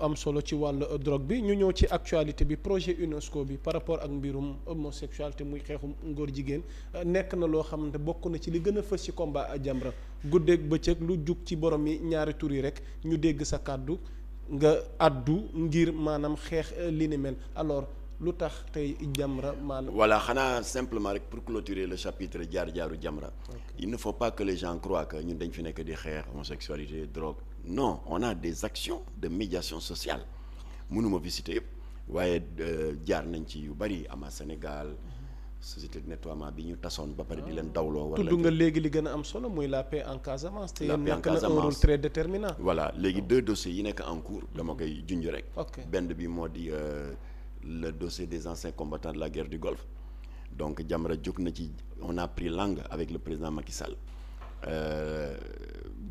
am solo ci wàllu drogue bi ñu ñëw ci actualité bi projet UNESCO bi par rapport ak mbirum homosexualité muy xeexum ngóor jigéen nekk na loo xam ne bokk na ci li gën a fës ci combat Jamra guddeeg bëccëg lu jug ci borom yi ñaari tur yi rek ñu dégg sa kàddu nga addu ngir maanaam xeex li ni mel alors lu tax tey Jamra maanaam. voilà xanaa simplement rek pour clôturer le chapitre jaar-jaaru Jamra. Il ne faut pas que les gens croient que ñun dañ fi nekk di xeex homosexualité drogue non on a des actions de médiation sociale mënuma visiter yëpp waaye jaar nañ ci yu bari ama Sénégal société de nettoiement bi ñu tasoon ba pare di leen dawloo. war tudd nga léegi li gën a am solo muy la paix en Casamance. te la yéen paix en nekk na un Casamance rôle très déterminant. voilà léegi deux dossiers yi nekk en cours dama koy junj rek. benn bi moo di le dossier des anciens combattants de la guerre du Golfe donc Jamra jóg na ci on a pris langue avec le président Macky Sall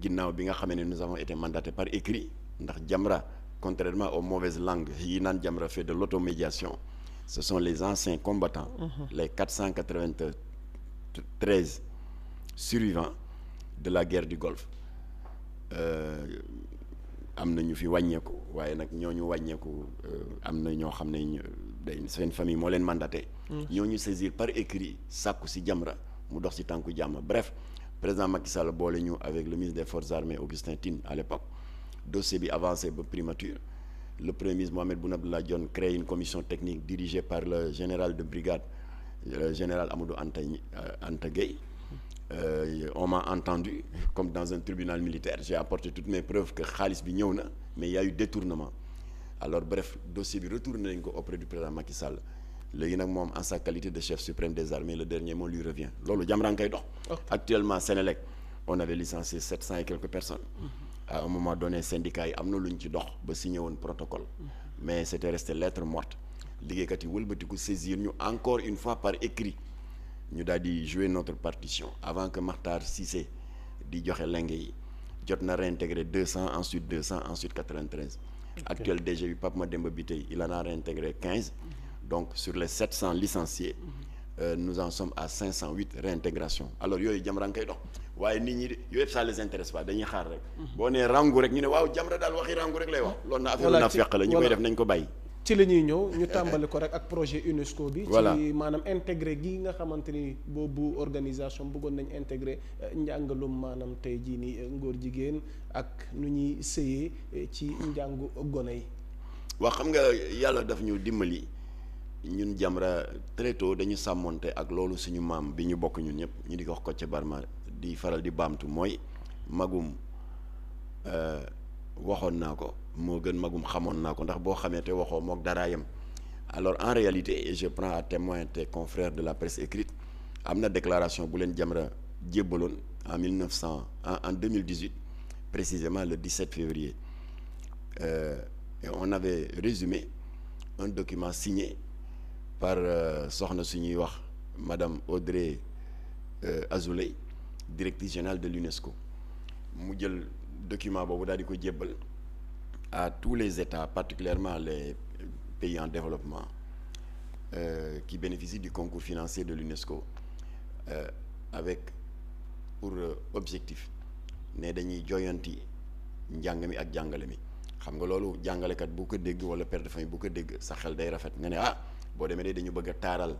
ginnaaw bi nga xamee ne nous avons été mandatés par écrit ndax Jamra contrairement aux mauvaises langues yi naan Jamra fait de l'automédiation ce sont les anciens combattants les 493 survivants de la guerre du Golfe am na ñu fi wàññeeku waaye nag ñooñu wàññeeku am na ñoo xam ne seen famille moo leen mandaté. ñooñu saisir par écrit sàkku si Jamra mu dox si tànku jàmm bref président Macky Sall boole ñu avec le ministre des forces armées Augustin Tine à l'époque dossier bi avancé ba primature le premier ministre Mohamed Boun Abdallah Dionne crée une commission technique dirigée par le général de brigade le général Amadou Anta Gueye. On m'a entendu comme dans un tribunal militaire j'ai apporté toutes mes preuves que xaalis bi ñëw na mais il y a eu détournement alors bref dossier bi retourné nañ ko auprès du président Macky Sall léegi nag moom en sa qualité de chef suprême des armées le dernier mot lui revient loolu Jamra nga koy dox. Actuellement Sénélec on avait licencié 700 et quelques personnes. À un moment donné syndicats yi am na lu ñu ci dox ba signé woon protocole. mais c'était resté lettre morte liggéeykat yi wëlbatiku saisir ñu encore une fois par écrit. ñu daal di jouer notre partition avant que Makhtar Cissé di joxe lenge yi jot na réintégré 200 ensuite 200 ensuite 93. Actuel DG bi Pape Mademba Bitèye il en a réintégré 15 donc sur les 700 licenciés nous en sommes à 508 réintégration alors yooyu Jamra nga koy dox waaye nit ñi yooyu yëpp ça les intéresse pas dañuy xaar rek. boo nee rangu rek ñu ne waaw Jamra daal waxi rangu rek lay wax. loolu na affaire na fekk la ñu koy def nañ ko bàyyi. ci la ñuy ñëw ñu tàmbali ko rek ak projet UNESCO bi. voilà ci maanaam intégré gi nga xamante ni boobu organisation bëggoon nañ intégré njàngalum maanaam tey jii nii ngóor jigéen ak nu ñuy sëyee ci njàngu gone yi. waa xam nga yàlla daf ñu dimbali ñun Jamra très tôt dañu sàmmonte ak loolu suñu maam bi ñu bokk ñun ñëpp ñu di ko wax Kocc Barma di faral di baamtu mooy magum waxoon naa ko. moo gën magum xamoon naa ko ndax boo xamee te waxoo mook dara yam alors en réalité et je prends à témoin tes confrères de la presse écrite am na déclaration bu leen Jamra jébbaloon en 2018 précisément le 17 février et on avait résumé un document signé par soxna suñuy wax madame Audrey Azoulay directrice générale de l'UNESCO mu jël document boobu daal di ko jébbal à tous les États, particulièrement les pays en développement qui bénéficient du concours financier de l'UNESCO avec pour objectif ne dañuy joyanti njàng mi ak jàngale mi xam nga loolu jàngalekat bu ko dégg wala père de famille bu ko dégg sa xel day rafet nga ne boo demee de dañu bëgg a taaral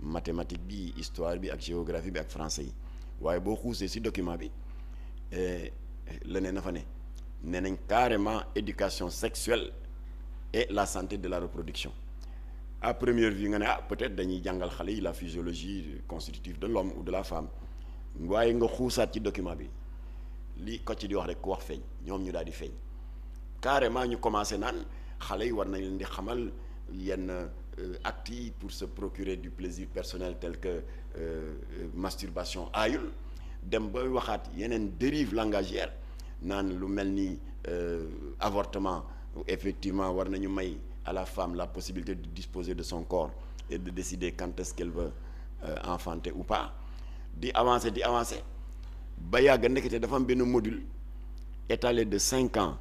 mathématique bi histoire bi ak géographie bi ak français yi waaye boo xuusee ci document bi leneen na fa ne nee nañ carrément éducation sexuelle et la santé de la reproduction à première vue nga ne peut-être dañuy jàngal xale yi la physiologie constitutive de l'homme ou de la femme waaye nga xuusaat ci document bi li Kocc di wax rek ku wax feeñ ñoom ñu daal di feeñ carrément ñu commencé naan xale yi war nañ leen di xamal yenn actes yi pour se procurer du plaisir personnel tel que masturbation aayul dem ba waxaat yeneen dérive langagière naan lu mel ni avortement effectivement war nañu may à la femme la possibilité de disposer de son corps et de décider quand est-ce qu'elle veut enfanter ou pas di avancer ba yàgg ndekete dafa am benn module étalé de 5 ans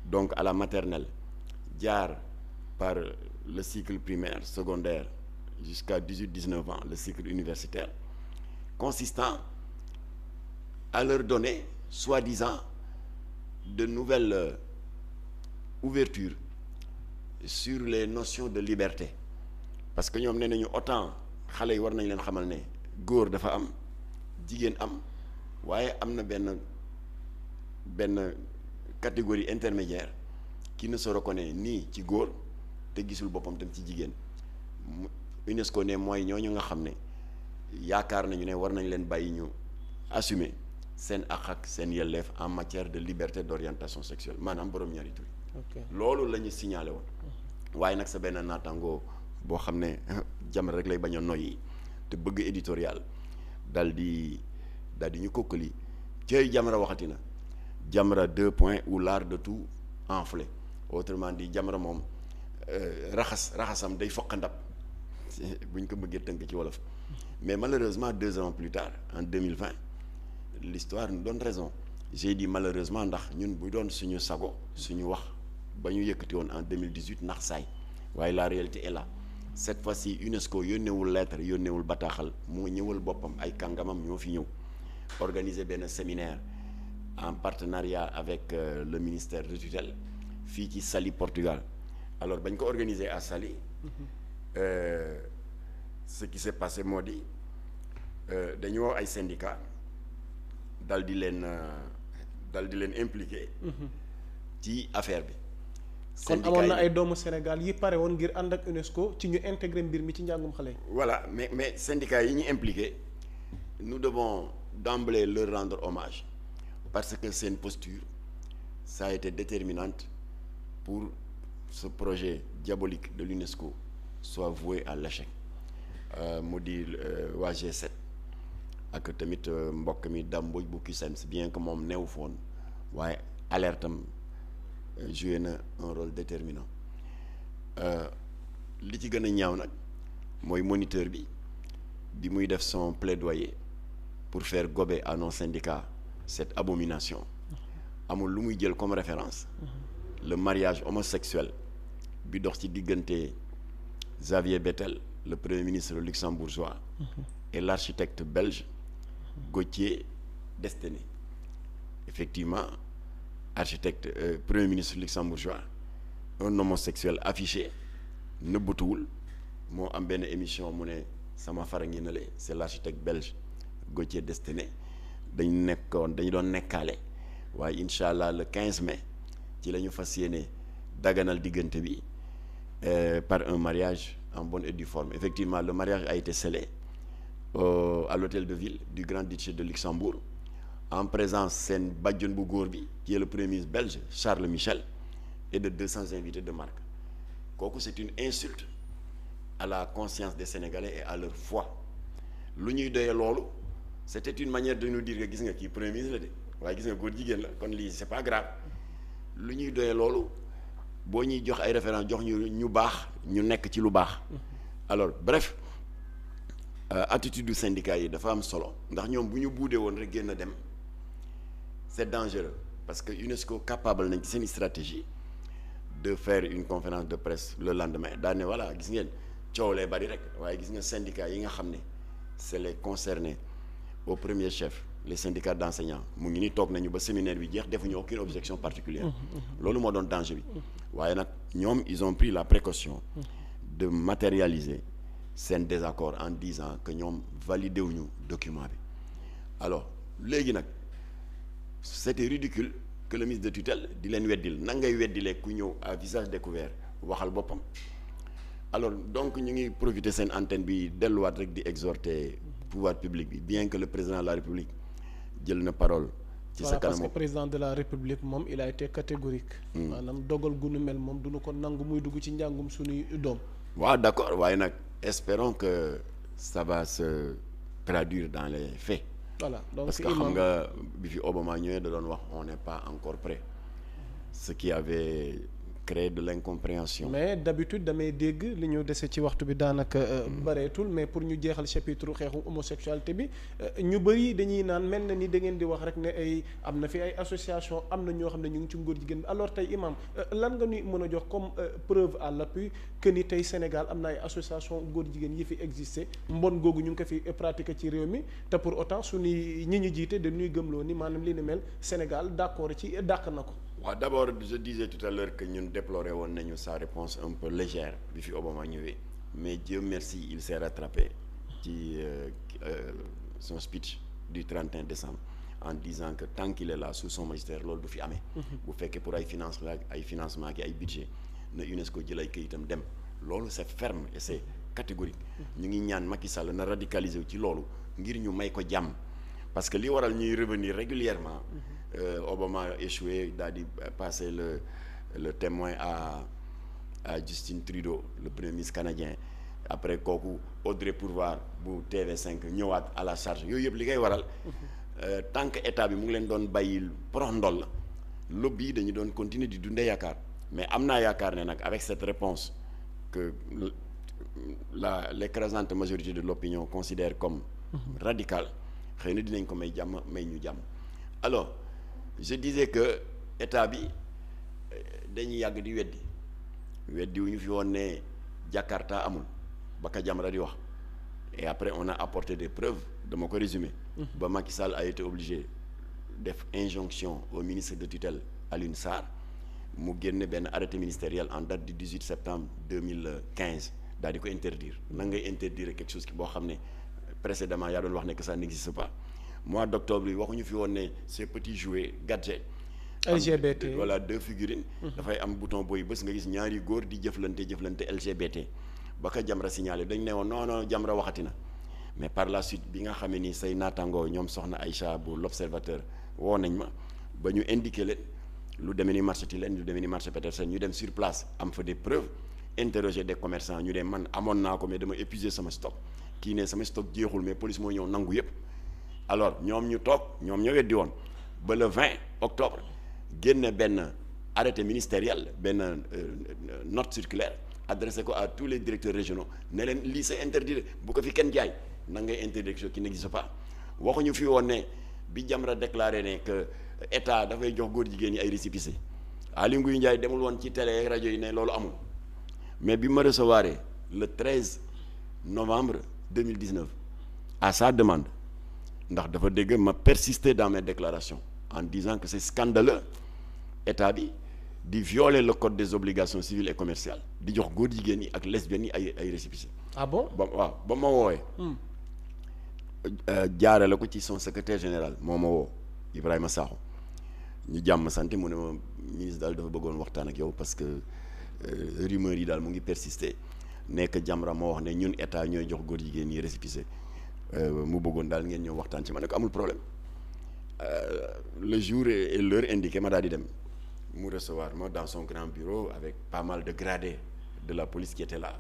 donc à la maternelle jaar par le cycle primaire secondaire jusqu'à 18-19 ans le cycle universitaire consistant à leur donner, soi-disant, de nouvelles ouvertures sur les notions de liberté parce que ñoom nee nañu autant xale yi war nañ leen xamal ne góor dafa am jigéen am waaye am na benn catégorie intermédiaire qui ne se reconnaît nii ci góor te gisul boppam tam ci jigéen UNESCO ne mooy ñooñu nga xam ne yaakaar nañu ne war nañ leen bàyyi ñu assumer seen àq ak seen yelleef en matière de liberté d'orientation sexuelle maanaam borom ñaari tur loolu la ñu signalé woon waaye nag sa benn naataango boo xam ne Jamra rek lay bañ a noyyi te bëgg éditorial dal di ñu kokkali cey Jamra waxati na Jamra 2 points ou l'art de tout enfler autrement dit Jamra moom raxasam day foq ndab buñ ko bëggee tënk ci wolof mais malheureusement 2 ans plus tard en 2020 l'histoire nous donne raison j'ai dit malheureusement ndax ñun bu doon suñu sago suñu wax ba ñu yëkkati woon en 2018 ndax saay waaye la réalité est là cette fois-ci UNESCO yónneewul lettre yónneewul bataaxal moo ñëwal boppam ay kàngamam ñoo fi ñëw organiser benn séminaire en partenariat avec le ministère de tutelle fii ci Saly Portugal alors bañ ko organiser à Saly ce qui s'est passé moo di dañu woo ay syndicats dal di leen impliqué ci affaire bi kon amoon na ay doomu Sénégal yi pare woon ngir ànd ak UNESCO ci ñu intégrer mbir mi ci njàngum xale yi voilà mais syndicats yi ñu impliqué nous devons d'emblée leur rendre hommage parce que seen posture ça a été déterminante pour ce projet diabolique de l'UNESCO soit voué à l'échec mu di waa G7 ak tamit mbokk mi Damboj bu CUSEMS bien que moom neew foon waaye alertam joué na un rôle déterminant li ci gën a ñaaw nag mooy moniteur bi muy def son plaidoyer pour faire gober à nos syndicats cette abomination amul lu muy jël comme référence le mariage homosexuel bi dox ci diggante Xavier Bettel le premier ministre luxembourgeois et l'architecte belge Gauthier Destené effectivement architecte premier ministre luxembourgeois un homosexuel affiché nëbbatuwul moo am benn émission mu ne sama fara ngi na le c'est l'architecte belge Gauthier Destené dañu doon nekkaale waaye incha allah le 15 mai ci la ñu fas yéene daganal diggante bi par un mariage en bonne et due forme effectivement le mariage a été scellé à l'hôtel de ville du Grand-Duché de Luxembourg en présence seen bàjjon bu góor bi qui est le premier ministre belge Charles Michel et de 200 invités de marque kooku c'est une insulte à la conscience des Sénégalais et à leur foi lu ñuy doyee loolu c'était une manière de nous dire que gis nga kii premier ministre la de waaye gis nga góor jigéen la kon lii c'est pas grave lu ñuy doyee loolu boo ñuy jox ay références jox ñu baax ñu nekk ci lu baax alors bref attitude du syndicat yi dafa am solo ndax ñoom bu ñu buudee woon rek génn dem c'est dangereux parce que UNESCO capable nañ ci seen stratégie de faire une conférence de presse le lendemain daal ne voilà gis ngeen coow lay bari rek waaye gis nga syndicat yi nga xam ne c'est les concernés au premier chef les syndicats d'enseignants mu ngi ni toog nañu ba séminaire bi jeex defuñu aucune objection particulière loolu moo doon danger bi waaye nag ñoom ils ont pris la précaution de matérialiser seen désaccord en disant que ñoom validé wuñu document bi alors léegi nag c'était ridicule que le ministre de tutelle di leen weddil nan ngay weddilee ku ñëw à visage découvert waxal boppam alors donc ñu ngi profiter seen antenne bi delluwaat rek di exhorter pouvoir public bi bien que le président de la République jël na parole ci sa kanam parce que président de la République moom il a été catégorique maanaam dogal gu nu mel moom duñu ko nangu muy dugg ci njàngum suñuy doom waaw d'accord waaye nag espérons que ça va se traduire dans les faits voilà donc parce que xam nga bi fi Obama ñëwee da doon wax on n'est pas encore prêt ce qui avait créé de l'incompréhension mais d'habitude damay dégg li ñu dese ci waxtu bi daanaka bareetul mais pour ñu jeexal chapitre xeexu homosexualité bi ñu bëri dañuy naan mel na ni da ngeen di wax rek ne ay am na fi ay association am na ñoo xam ne ñu ngi ci ngóor jigéen bi alors tey imam lan nga ñuy mën a jox comme preuve à l'appui que ni tey Sénégal am na ay association góor jigéen yi fi existé mbon googu ñu ngi ko fi pratiquer ci réew mi te pour autant suñuy ñi ñu jiite dañuy gëmloo ni maanaam li ni mel Sénégal d'accord ci dàq na ko waaw d'abord je disais tout à l'heure que ñun déploré woon nañu sa réponse un peu légère bi fi Obama ñëwee mais Dieu merci il s'est rattrapé ci son speech du 31 décembre en disant que tant qu'il est là sous son magistère loolu du fi amee bu fekkee pour ay financement ki ay budget na UNESCO jël ay këyitam dem loolu c'est ferme et c'est catégorique ñu ngi ñaan Macky Sall na radicaliser wu ci loolu ngir ñu may ko jàmm parce que li waral ñuy revenir régulièrement Obama a échoué daal di passer le témoin à Justin Trudeau le premier ministre canadien après kooku Audrey Purvar bu TV5 ñëwaat à la charge yooyu yëpp li ngay waral tant que état bi mu ngi leen doon bàyyi porox ndol la lobby yi dañu doon continuer di dundee yaakaar mais am naa yaakaar ne nag avec cette réponse que l'écrasante majorité de l'opinion considère comme radicale xëy na dinañ ko may jàmm may ñu jàmm alors je disais que état bi dañuy yàgg di weddi wu ñu fi woon ne Jakarta amul Baka Jamra di wax et après on a apporté des preuves dama ko résumer ba Macky Sall a été obligé def injonction au ministre de tutelle Alioune Sarr mu génne benn arrêté ministériel en date du 18 septembre 2015 daal di ko interdire na ngay interdire quelque chose ki boo xam ne précédemment yaa doon wax ne que ça n'existe pas mois d'octobre yi waxuñu fi woon ne ces petits jouets gadgets LGBT voilà 2 figurines dafay am bouton booy bés nga gis ñaari góor di jëflante LGBT Baka Jamra signalé dañ ne woon non Jamra waxati na mais par la suite bi nga xamee ni say naataangoo ñoom soxna Aïcha bu l'Observateur woo nañ ma ba ñu indiqué leen lu demee ni marché Tilène lu demee ni marché Petersen ñu dem sur place am fa des preuves interroger des commerçants ñu dem man amoon naa ko mais dama épuisé sama stock kii ne sama stock jeexul mais police moo ñëw nangu yëpp alors ñoom ñu toog ñoom ñoo weddi woon ba le 20 octobre génne benn arrêté ministériel benn note circulaire adressé ko à tous les directeurs régionaux ne leen lii c'est interdit bu ko fi kenn jaay na ngay interdire quelque chose qui n'existe pas waxuñu fi woon ne bi Jamra déclaré ne que état dafay jox góor jigéen ñi ay récépissé Aly Ngouille Ndiaye demul woon ci télé rajo yi ne loolu amul mais bi ma recevoir le 13 novembre 2019 à sa demande ndax dafa dégg ma persister dans mes déclarations en disant que c'est scandaleux état bi di violer le code des obligations civiles et commerciales di jox góor jigéen yi ak lesbiennes yi ay récépissé. Ah bon ba ma woowee. jaarale ko ci son secrétaire général moo ma woo Ibrahima Sakho ñu jàmm sant mu ne ma ministre daal dafa bëggoon waxtaan ak yow parce que rumeur yi daal mu ngi persister nekk Jamra moo wax ne ñun état ñooy jox góor jigéen yi récépissé mu bëggoon daal ngeen ñëw waxtaan ci ma ne ko amul problème le jour et l'heure indiqué ma daal di dem. mu recevoir moi dans son grand bureau avec pas mal de gradés de la police qui étaient là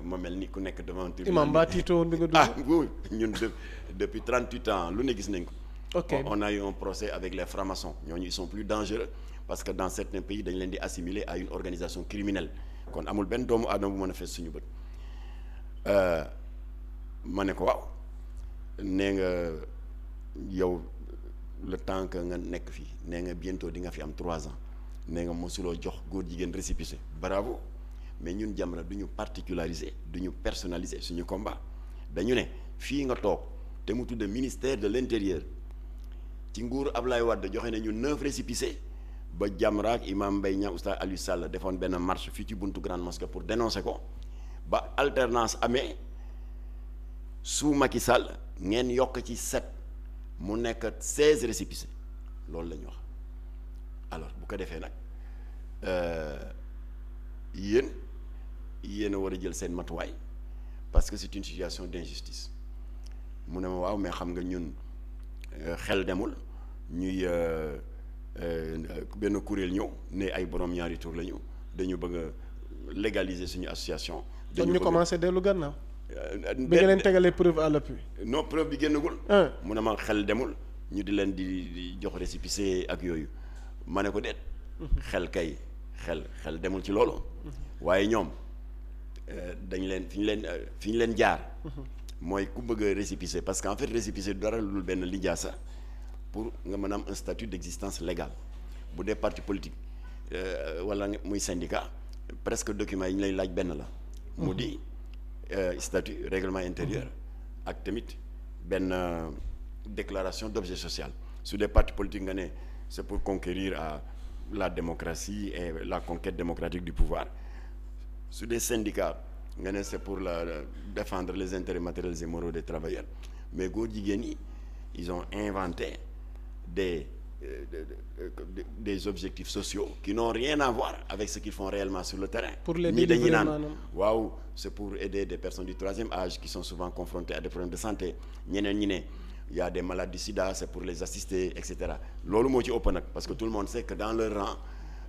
ma mel ni ku nekk devant tribunal. Imam Ba tiito woon bi nga dugg. Oui ñun depuis 38 ans lu ne gis nañ ko. Ok on a eu un procès avec les francs-maçons ñooñu ils sont plus dangereux parce que dans certains pays dañ leen di assimiler à une organisation criminelle kon amul benn doomu aadama bu mën a fees suñu bët ma ne ko waaw nee nga yow le temps que nga nekk fii nee nga bientôt di nga fi am 3 ans. nee nga mosuloo jox góor jigéen récépissé bravo mais ñun Jamra du ñu particulariser du ñu personnaliser suñu combat dañu ne fii nga toog te mu tudd ministère de l'intérieur ci nguuru Ablaye Wade joxe nañu 9 récépissés ba Jamra ak Imam Mbaye Niang Oustaz Aliou Sall defoon benn marche fii ci buntu grande mosquée pour dénoncer ko ba alternance amee sous Macky Sall ngeen yokk ci 7 mu nekk 16 récépissés loolu la ñu wax. alors bu ko defee nag yéen a war a jël seen matuwaay parce que c'est une situation d'injustice mu ne ma waaw mais xam nga ñun xel demul ñuy benn kuréel ñëw ne ay borom ñaari tur la ñu dañu bëgg a légaliser suñu association. dañu commencé dellu gannaaw. bi nga leen tegalee preuve à l'appui. non preuve bi génnagul. mu ne ma xel demul ñu di leen di jox récépissé ak yooyu. ma ne ko déet xel demul ci loolu waaye ñoom dañ leen fi ñu leen jaar mooy ku bëgg a récépissé parce que en fait récépissé dara lu dul benn lijaasa pour nga mën a am un statut d'existence légale bu dee parti politique wala muy syndicat presque document yi ñu lay laaj benn la mu di statut règlement intérieur ak tamit benn déclaration d'objet social su dee parti politique nga ne c'est pour conquérir à la démocratie et la conquête démocratique du pouvoir su des syndicats nga ne c'est pour défendre les intérêts matériels et moraux des travailleurs mais góor jigéen yi ils ont inventé des objectifs sociaux qui n'ont rien à voir avec ce qu'ils font réellement sur le terrain. pour les ñi dañuy délivrer naan waaw c'est pour aider des personnes du troisième âge qui sont souvent confrontées à des problèmes de santé ñeneen ñi ne il y a des malades du sida c'est pour les assister et cetera loolu moo ci ëpp nag parce que tout le monde sait que dans leur rang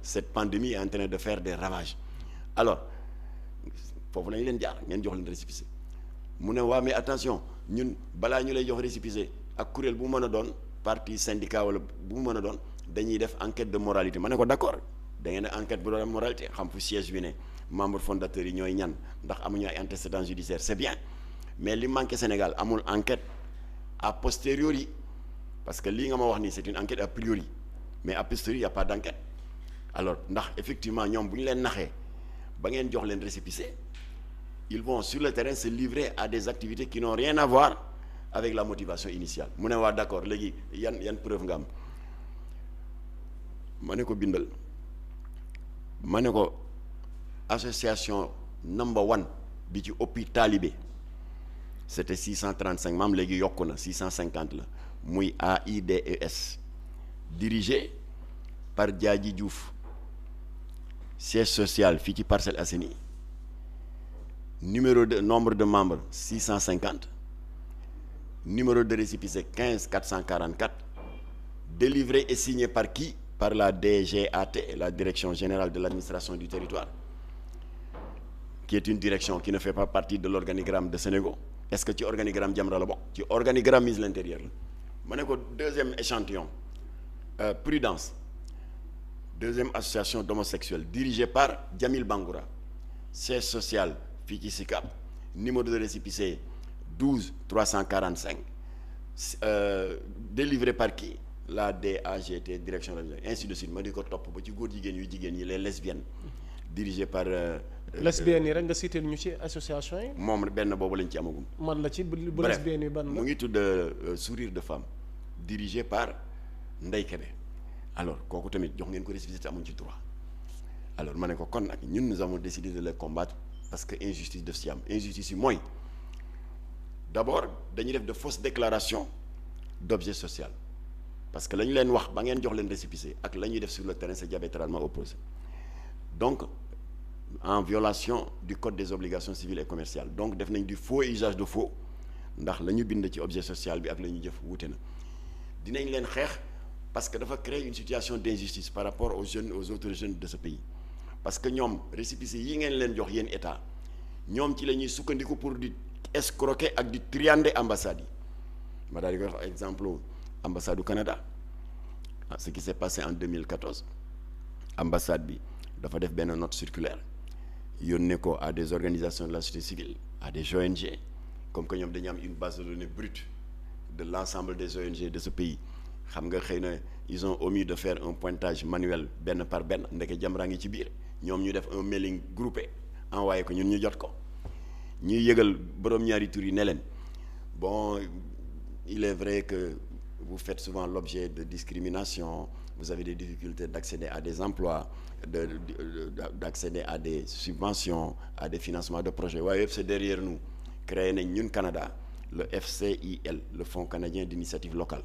cette pandémie est en train de faire des ravages alors foofu lañu leen jaar ngeen jox leen récépissé mu ne waa mais attention ñun balaa ñu lay jox récépissé ak kuréel bu mën a doon parti syndicat wala bu mu mën a doon dañuy def enquête de moralité ma ne ko d'accord da ngeen ne enquête bu doon moralité xam fu siège bi ne membre fondateur yi ñooy ñan ndax amuñu ay antécédents judiciaires c'est bien mais li manqué Sénégal amul enquête a posteriori parce que lii nga ma wax nii c'est une enquête a priori mais a posteriori y a pas d'enquête alors ndax effectivement ñoom bu ñu leen naxee ba ngeen jox leen récépissé ils vont sur le terrain se livrer à des activités qui n'ont rien à voir avec la motivation initiale mu ne waa d'accord léegi yan preuve nga am ma ne ko bindal ma ne ko association number 1 bi ci ëppi taalibe c'était 635 maam léegi yokku na 650 la muy AIDS dirigé par Diadji Diouf siège social fii ci Parcelles Assainies nombre de membres 650 numéro de récépissé 15 444 délivré et signé par qui? Par la DGAT, la Direction Générale de l'Administration du Territoire, qui est une direction qui ne fait pas partie de l'organigramme de Sénégal. Est-ce que ci organigramme Jamra la bokk? Ci organigramme ministre de l'Intérieur la. Ma ne ko deuxième échantillon Prudence, deuxième association d'homosexuels dirigée par Jamil Bangoura, siège social fii ci Sicap, numéro de récépissé 12 345 délivré par qui? La DAGT, direction ainsi de suite ma di ko topp ba ci góor jigéen yu jigéen yi les lesbiennes dirigées par lesbiennes yi rek nga cité ñu ci association yi moom benn boobu lañ ci amagum man la ci bu lesbiennes yi ban la mu ngi tudd Sourire de Femme dirigé par Ndeye Kébé alors kooku tamit jox ngeen ko récépissé te amuñ ci droit alors ma ne ko kon nag ñun nous avons décidé de les combattre parce que injustice def si am injustice yi mooy d'abord dañuy def de fausses déclarations d'objet social parce que la ñu leen wax ba ngeen jox leen récépissé ak la ñuy def sur le terrain c'est diamétralement opposé donc en violation du code des obligations civiles et commerciales donc def nañ du faux et usage de faux ndax la ñu bind ci objet social bi ak la ñuy jëf wuute na dinañ leen xeex parce que dafa créer une situation d'injustice par rapport aux jeunes aux autres jeunes de ce pays parce que ñoom récépissé yi ngeen leen jox yéen état ñoom ci la ñuy sukkandiku pour di escroquer ak di triander ambassades yi ma daal di koy wax exemple ambassade du Canada ce qui s'est passé en 2014 ambassade bi dafa def benn note circulaire yónnee ko à des organisations de la société civile à des ONG comme que ñoom dañu am une base de données brute de l'ensemble des ONG de ce pays xam nga xëy na ils ont omis de faire un pointage manuel benn par benn ndeke Jamra ngi ci biir ñoom ñu def un mailing groupé envoyé ko ñun ñu jot ko ñuy yëgal boroom ñaari tur yi ne leen bon il est vrai que vous faites souvent l'objet de discrimination, vous avez des difficultés d'accéder à des emplois, d'accéder à des subventions, à des financements de projets. waaye yëpp c'est derrière nous créé nañ ñun Canada le FCIL, le Fonds canadien d'initiative locale.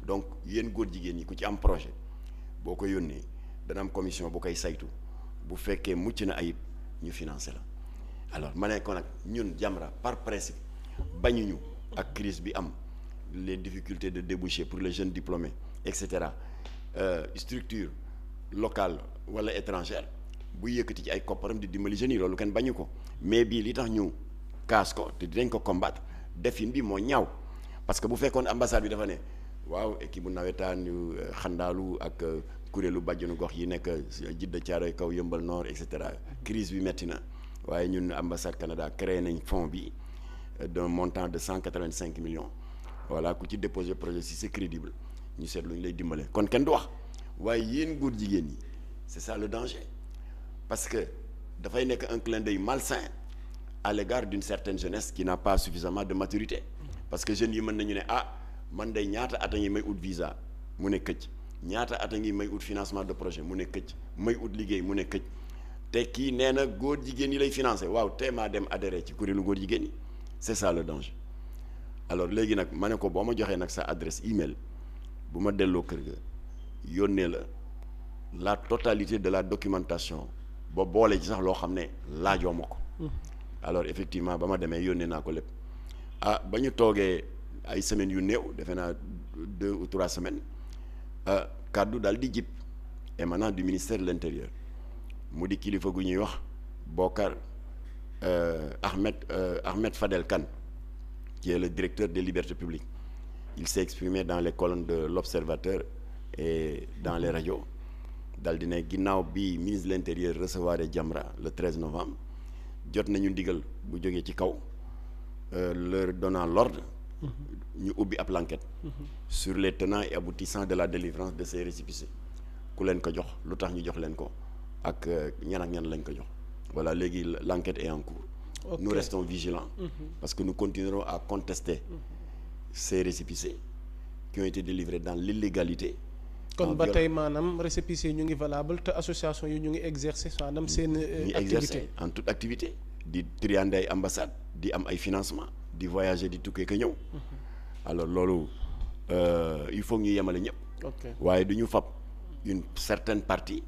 Donc yéen góor jigéen ñi ku ci am projet boo ko yónnee dana am commission bu koy saytu bu fekkee mucc na ayib ñu financer la alors ma ne ko nag ñun Jamra par principe bañuñu ak crise bi am les difficultés de débouché pour les jeunes diplômés et cetera structure locale wala étrangère bu yëkkati ci ay kopparam di dimbali jeunes yi loolu kenn bañu ko mais bii li tax ñu kaas ko te dinañ ko combattre defin bi moo ñaaw parce que bu fekkoon ambassade bi dafa ne waaw équipe bu nawetaan yu xandaalu ak kuréelu bàjjenu gox yi nekk Jidda Caaroy kaw Yëmbal Nord et cetera crise bi metti na waaye ñun ambassade Canada créé nañ fonds bi d'un montant de 185 millions voilà ku ci déposer projet si c'est crédible ñu seet lu ñu lay dimbale kon kenn du wax waaye yéen góor jigéen ñi c'est ça le danger parce que dafay nekk un clin d'œil malsain à l'égard d'une certaine jeunesse qui n'a pas suffisamment de maturité parce que jeunes yi mën nañu ne ah man day ñaata at yi may ut visa mu ne këcc ñaata at a ngi may ut financement de projet mu ne këcc may ut liggéey mu ne këcc te kii nee na góor jigéen yi lay financé waaw te maa dem adhéré ci kuréelu góor jigéen yi c'est ça le danger. alors léegi nag ma ne ko boo ma joxee nag sa adresse email bu ma delloo kër ga yónnee la totalité de la documentation ba boole ci sax loo xam ne laajoo ma ko. alors effectivement ba ma demee yónnee naa ko lépp ba ñu toogee ay semaines yu néew defe naa 2 ou 3 semaines kaddu daal di jib émanant du ministère de l'intérieur mu di kilifa gu ñuy wax Bokar Ahmed Fadel Kane qui est le directeur des libertés publiques. Il s'est exprimé dans les colonnes de l'Observateur et dans les radios dal di ne ginnaaw bi ministre de l'intérieur recevoir Jamra le 13 novembre jot nañu ndigal bu jógee ci kaw leur donnant l'ordre ñu ubbi ab l'enquête sur les tenants et aboutissants de la délivrance de ces récépissés ku leen ko jox lu tax ñu jox leen ko ak ñan ak ñan lañ ko jox voilà léegi l'enquête est en cours. Okay. Nous restons vigilants parce que nous continuerons à contester ces récépissés qui ont été délivrés dans l'illégalité. kon ba tey maanaam récépissés ñu ngi valable te association yi ñu ngi exercer maanaam seen activité en toute activité di triander ay ambassade di am ay financement di voyager di tukkee ka ñëw alors loolu il faut ñu yemale ñëpp waaye du ñu fab une certaine partie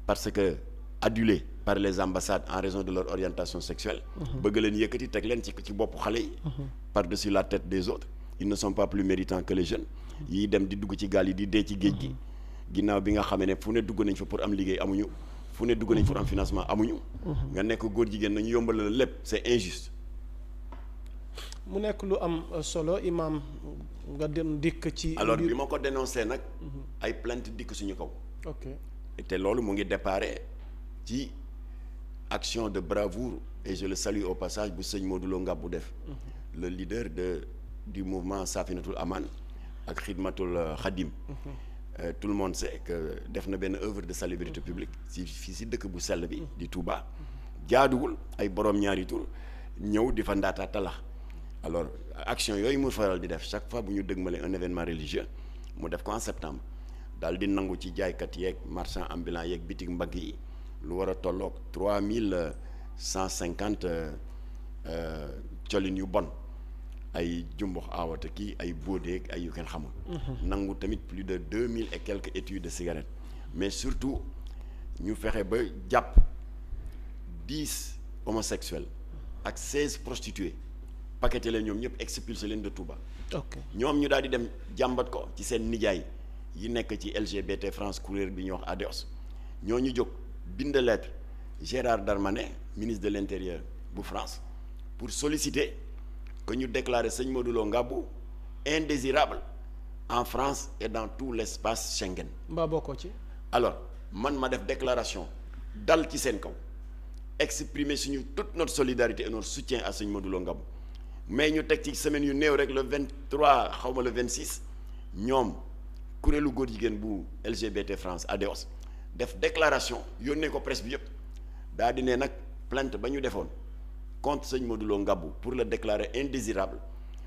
parce que adulés par les ambassades en raison de leur orientation sexuelle bëgg leen yëkkati teg leen ci boppu xale yi par-dessus la tête des autres ils ne sont pas plus méritants que les jeunes yi dem di dugg ci gaal yi di dee ci géej gi ginnaaw bi nga xamee ne fu ne dugg nañ fa pour am liggéey amuñu fu ne dugg nañ pour am financement amuñu nga nekk góor jigéen nañu yombal la lépp c'est injuste. mu nekk lu am solo imam nga dem dikk ci alors bi ma ko dénoncé nag ay plainte dikk suñu kaw te loolu mu ngi déparé ci action de bravoure et je le salue au passage bu sëñ Modou Lo Ngabou def le leader du mouvement Safinatul Aman ak Xidmatul Khadim tout le monde sait que def na benn œuvre de salubrité publique fii si dëkk bu sell bi di Touba jaaduwul ay borom ñaari tur ñëw di fa ndaataa talax alors action yooyu mu faral di def chaque fois bu ñu dëgmale un événement religieux mu def ko en septembre daal di nangu ci jaaykat yeeg marchand ambulant yeeg bitig mbagg yi lu war a tolloog 3150 colin yu bon ay jumbox aawata kii ay bóodeeg ay yu kenn xamul nangu tamit plus de 2000 et quelques étuis de cigarettes mais surtout ñu fexe ba jàpp 10 homosexuels ak 16 prostituées paqueté leen ñoom ñëpp expulsé leen de Touba. ñoom ñu daal di dem jàmbat ko ci seen nijaay yi nekk ci LGBT France kuréel bi ñuy wax ADEOS ñoo ñu jóg bind lettre Gérard Darmanin ministre de l'Intérieur bu France pour solliciter que ñu déclarer sëñ Modou Lo Ngabou indésirable en France et dans tout l'espace Schengen. mbaa bokkoo ci. alors man ma def déclaration dal ci seen kaw exprimer suñu toute notre solidarité et notre soutien à sëñ Modou Lo Ngabou mais ñu teg ci semaine yu néew rek le 23 xaw ma le 26 ñoom kuréelu góor jigéen bu LGBT France ADEOS def déclaration yónnee ko presse bi yëpp daa di ne nag plainte ba ñu defoon contre sëñ Modou Lo Ngabou pour le déclarer indésirable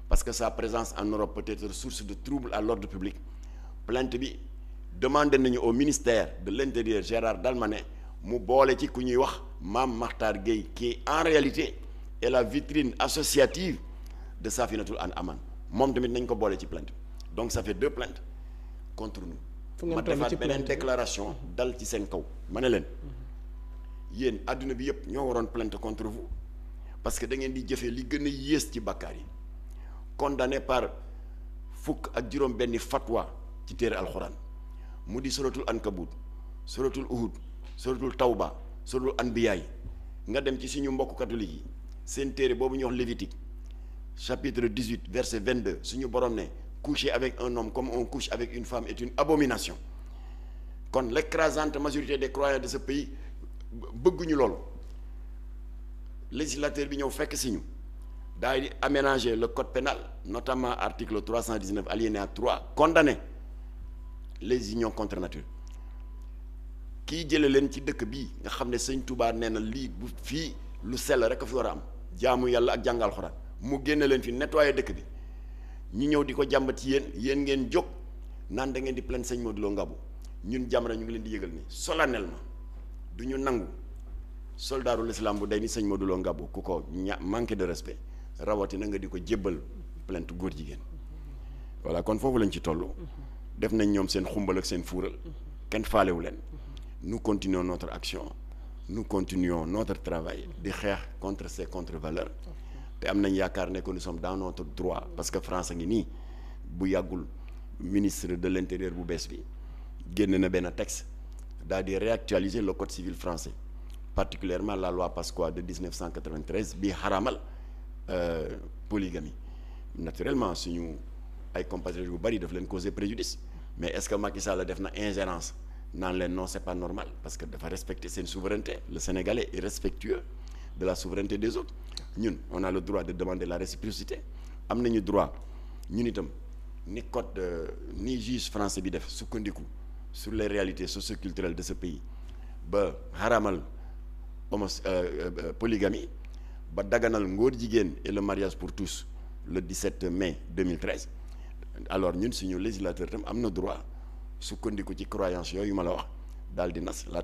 parce que sa présence en Europe peut être source de trouble à l'ordre public plainte bi demandé nañu au ministère de l'Intérieur Gérard Darmanin mu boole ci ku ñuy wax Mame Makhtar Gueye qui en réalité est la vitrine associative de Safinatul Aman moom tamit nañ ko boole ci plainte donc ça fait 2 plaintes contre nous ma defaat beneen déclaration dal ci seen kaw ma ne leen yéen adduna bi yëpp ñoo waroon plainte contre vous parce que da ngeen di jëfee li gën a yées ci bàkkaar yi condamné par fukk ak juróom benni fatwa ci téere alxuraan mu di suratul ankabut suratul uhud suratul tawba suratul anbiyaay nga dem ci suñu mbokk catholique yi seen téere boobu ñuy wax Lévitique chapitre 18 verset 22 suñu borom ne coucher avec un homme comme on couche avec une femme est une abomination kon l'écrasante majorité des croyants de ce pays bëgguñu loolu législateur bi ñëw fekk si ñu daal di aménager le code pénal notamment article 319 alinéa 3 condamner les unions contre nature kii jële leen ci dëkk bii nga xam ne sëñ Touba nee na lii bu fii lu sell rek a fi war a am jaamu yàlla ak jàngal Alxuraan mu génne leen fi nettoyer dëkk bi ñu ñëw di ko jàmbat ci yéen ngeen jóg naan da ngeen di plaindre sëñ Modou Lo Ngabou ñun Jamra ñu ngi leen di yëgal ni solennellement du ñu nangu soldaaru l'islam bu day ni sëñ Modou Lo Ngabou ku ko manqué de respect rawatina nga di ko jébbal plainte góor jigéen voilà kon foofu lañ ci toll. def nañ ñoom seen xumbal ak seen fuural kenn faalewu leen. nous continuons notre action nous continuons notre travail di xeex contre ces contre-valeurs te am nañ yaakaar ne que nous sommes dans notre droit parce que France a ngi nii bu yàggul ministre de l'intérieur bu bees bi génn na benn texte daal di réactualiser le code civil français particulièrement la loi Pasqua de 1993 bi xaramal polygamie naturellement suñu ay compatriotes yu bari daf leen causer préjudice mais est-ce que Macky Sall def na ingérence naan leen non c'est pas normal parce que dafa respecter seen souveraineté le Sénégalais est respectueux de la souveraineté des autres ñun on a le droit de demander la réciprocité am nañu droit ñun itam ni code ni juge français bi def sukkandiku sur les réalités socioculturelles de ce pays ba xaramal polygamie ba daganal ngóor jigéen et le mariage pour tous le 17 mai 2013 alors ñun suñu législateur tam am na droit sukkandiku ci croyance yooyu ma la wax daal di nas la